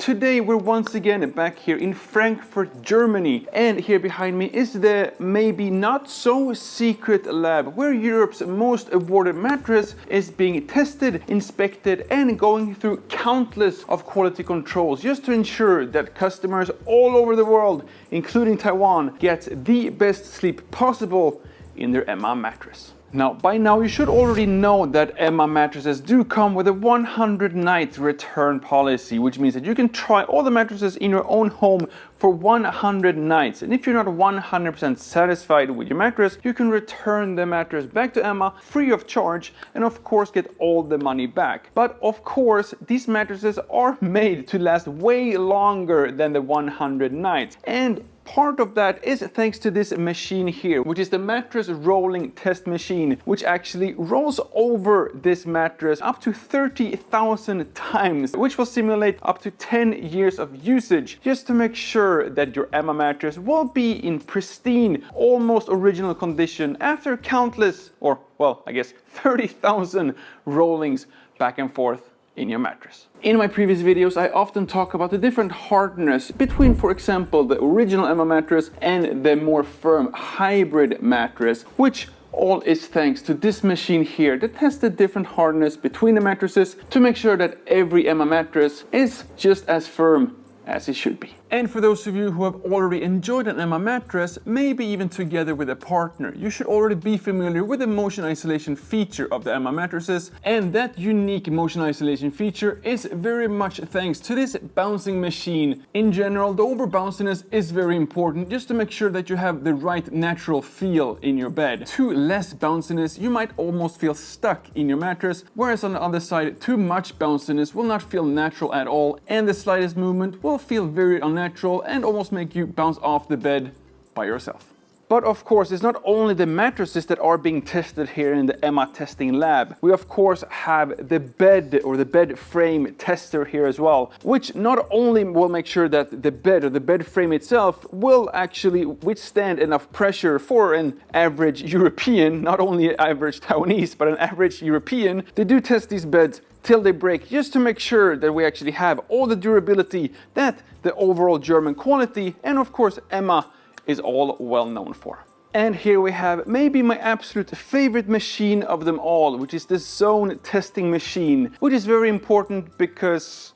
Today we're once again back here in Frankfurt, Germany, and here behind me is the maybe not so secret lab where Europe's most awarded mattress is being tested, inspected, and going through countless of quality controls just to ensure that customers all over the world, including Taiwan, get the best sleep possible in their Emma mattress. Now, by now you should already know that Emma mattresses do come with a 100-night return policy, which means that you can try all the mattresses in your own home for 100 nights. And if you're not 100% satisfied with your mattress, you can return the mattress back to Emma free of charge and of course get all the money back. But of course, these mattresses are made to last way longer than the 100 nights. And part of that is thanks to this machine here, which is the mattress rolling test machine, which actually rolls over this mattress up to 30,000 times, which will simulate up to 10 years of usage, just to make sure that your Emma mattress will be in pristine, almost original condition after countless, or well, I guess 30,000 rollings back and forth in your mattress. In my previous videos, I often talk about the different hardness between, for example, the original Emma mattress and the more firm hybrid mattress, which all is thanks to this machine here that tests the different hardness between the mattresses to make sure that every Emma mattress is just as firm as it should be. And for those of you who have already enjoyed an Emma mattress, maybe even together with a partner, you should already be familiar with the motion isolation feature of the Emma mattresses. And that unique motion isolation feature is very much thanks to this bouncing machine. In general, the over bounciness is very important just to make sure that you have the right natural feel in your bed. Too less bounciness, you might almost feel stuck in your mattress, whereas on the other side, too much bounciness will not feel natural at all, and the slightest movement will feel very unnatural and almost make you bounce off the bed by yourself. But of course, it's not only the mattresses that are being tested here in the Emma testing lab. We of course have the bed or the bed frame tester here as well, which not only will make sure that the bed or the bed frame itself will actually withstand enough pressure for an average European, not only an average Taiwanese, but an average European. They do test these beds till they break, just to make sure that we actually have all the durability that the overall German quality and of course Emma is all well known for. And here we have maybe my absolute favorite machine of them all, which is the zone testing machine, which is very important because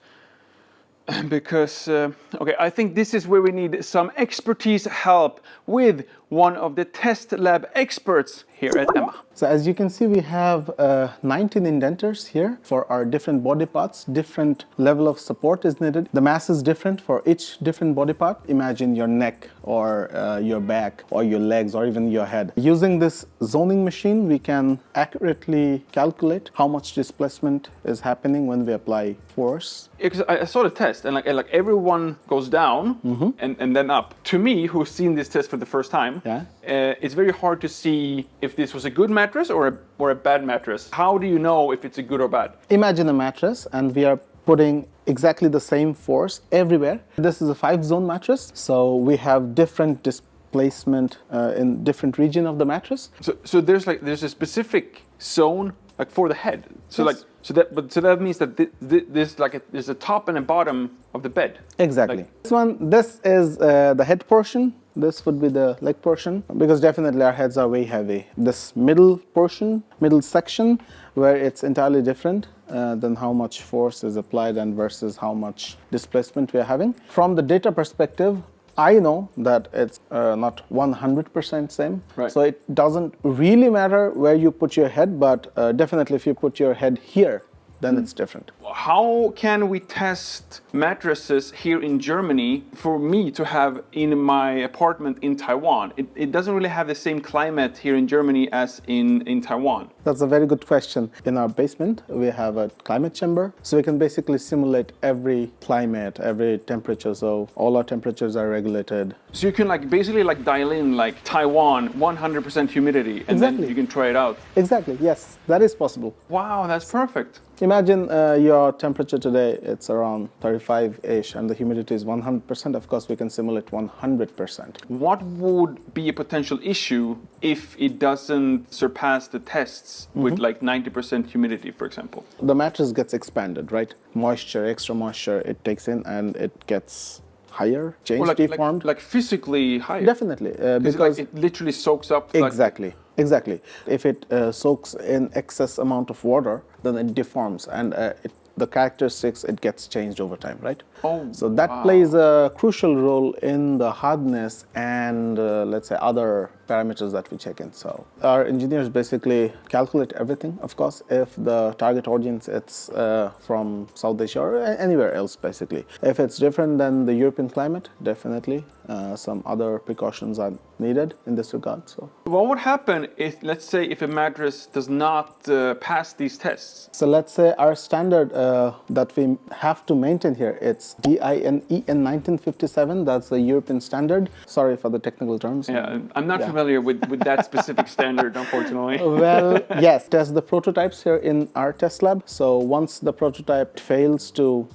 okay, I think this is where we need some expertise help with one of the test lab experts here at Emma. So as you can see, we have 19 indenters here for our different body parts. Different level of support is needed. The mass is different for each different body part. Imagine your neck or your back or your legs or even your head. Using this zoning machine, we can accurately calculate how much displacement is happening when we apply force. Because I saw the test and like everyone goes down and then up. To me, who's seen this test for the first time, it's very hard to see if this was a good mattress or a bad mattress. How do you know if it's a good or bad? Imagine a mattress and we are putting exactly the same force everywhere. This is a 5-zone mattress, so we have different displacement in different region of the mattress. So there's a specific zone like for the head. So yes. So that means that there's a top and a bottom of the bed. Exactly. This is the head portion. This would be the leg portion, because definitely our heads are way heavy. This middle portion, middle section, where it's entirely different than how much force is applied and versus how much displacement we are having. From the data perspective, I know that it's not 100% same. Right. So it doesn't really matter where you put your head, but definitely if you put your head here, then it's different. How can we test mattresses here in Germany for me to have in my apartment in Taiwan? It doesn't really have the same climate here in Germany as in Taiwan. That's a very good question. In our basement, we have a climate chamber. So we can basically simulate every climate, every temperature. So all our temperatures are regulated. So you can basically dial in Taiwan, 100% humidity, and Exactly. then you can try it out. Exactly, yes, that is possible. Wow, that's perfect. Imagine your temperature today, it's around 35-ish, and the humidity is 100%. Of course, we can simulate 100%. What would be a potential issue if it doesn't surpass the tests with like 90% humidity, for example? The mattress gets expanded, right? Moisture, extra moisture, it takes in and it gets higher, changed, deformed. Like physically higher? Definitely. Because it literally soaks up. Exactly. Exactly. If it soaks in excess amount of water, then it deforms and the characteristics, it gets changed over time, right? Oh, so that plays a crucial role in the hardness and let's say other parameters that we check in. So our engineers basically calculate everything, of course, if the target audience it's from South Asia or anywhere else basically. If it's different than the European climate, definitely some other precautions are needed in this regard. So what would happen if, let's say, if a mattress does not pass these tests? So let's say our standard that we have to maintain here, it's DIN EN 1957, that's the European standard. Sorry for the technical terms. Yeah, I'm not familiar with that specific standard, unfortunately. Well, yes, test the prototypes here in our test lab. So once the prototype fails to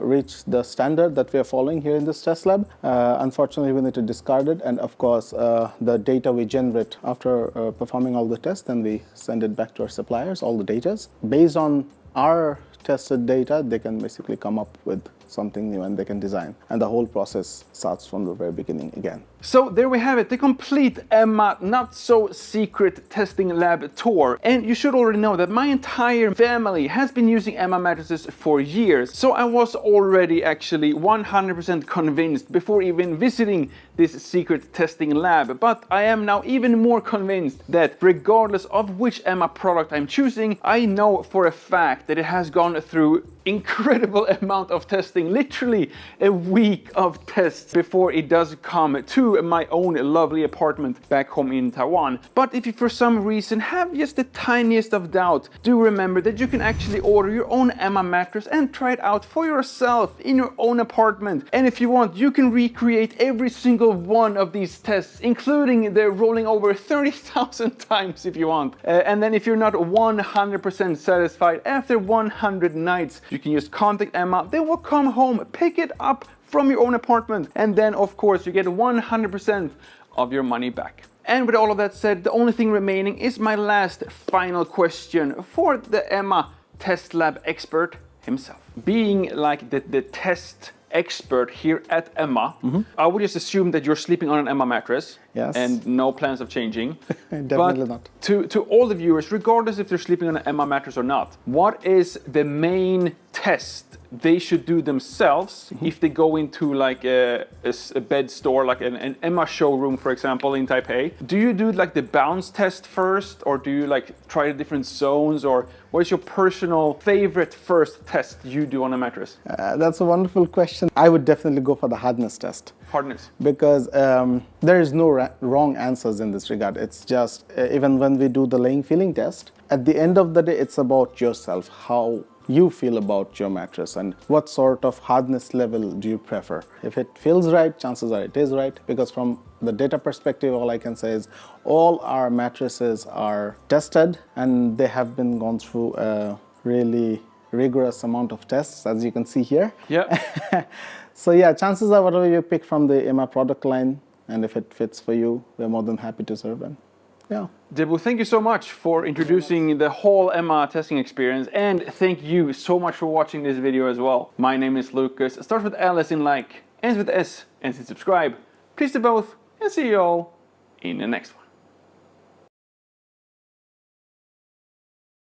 reach the standard that we are following here in this test lab, unfortunately we need to discard it. And of course, the data we generate after performing all the tests, then we send it back to our suppliers, all the data. Based on our tested data, they can basically come up with something new and they can design. And the whole process starts from the very beginning again. So there we have it, the complete Emma not so secret testing lab tour. And you should already know that my entire family has been using Emma mattresses for years. So I was already actually 100% convinced before even visiting this secret testing lab. But I am now even more convinced that regardless of which Emma product I'm choosing, I know for a fact that it has gone through incredible amount of testing, literally a week of tests before it does come to my own lovely apartment back home in Taiwan. But if you for some reason have just the tiniest of doubt, do remember that you can actually order your own Emma mattress and try it out for yourself in your own apartment. And if you want, you can recreate every single one of these tests, including the rolling over 30,000 times if you want. And then if you're not 100% satisfied after 100 nights, you can just contact Emma. They will come home, pick it up from your own apartment, and then of course you get 100% of your money back. And with all of that said, the only thing remaining is my last final question for the Emma test lab expert himself. Being like the test expert here at Emma, I would just assume that you're sleeping on an Emma mattress. Yes. And no plans of changing. Definitely not. To all the viewers, regardless if they're sleeping on an Emma mattress or not, what is the main test they should do themselves if they go into like a bed store, like an Emma showroom, for example, in Taipei? Do you do like the bounce test first, or do you like try the different zones, or what is your personal favorite first test you do on a mattress? That's a wonderful question. I would definitely go for the hardness test. Hardness. Because there is no wrong answers in this regard. It's just, even when we do the laying feeling test, at the end of the day, it's about yourself, how you feel about your mattress and what sort of hardness level do you prefer. If it feels right, chances are it is right, because from the data perspective, all I can say is all our mattresses are tested and they have been gone through a really rigorous amount of tests, as you can see here. Yeah. So yeah, chances are whatever you pick from the Emma product line, and if it fits for you, we're more than happy to serve them. Yeah. Debu, thank you so much for introducing the whole Emma testing experience, and thank you so much for watching this video as well. My name is Lucas. It starts with L as in like, ends with S, and subscribe. Please do both, and see you all in the next one.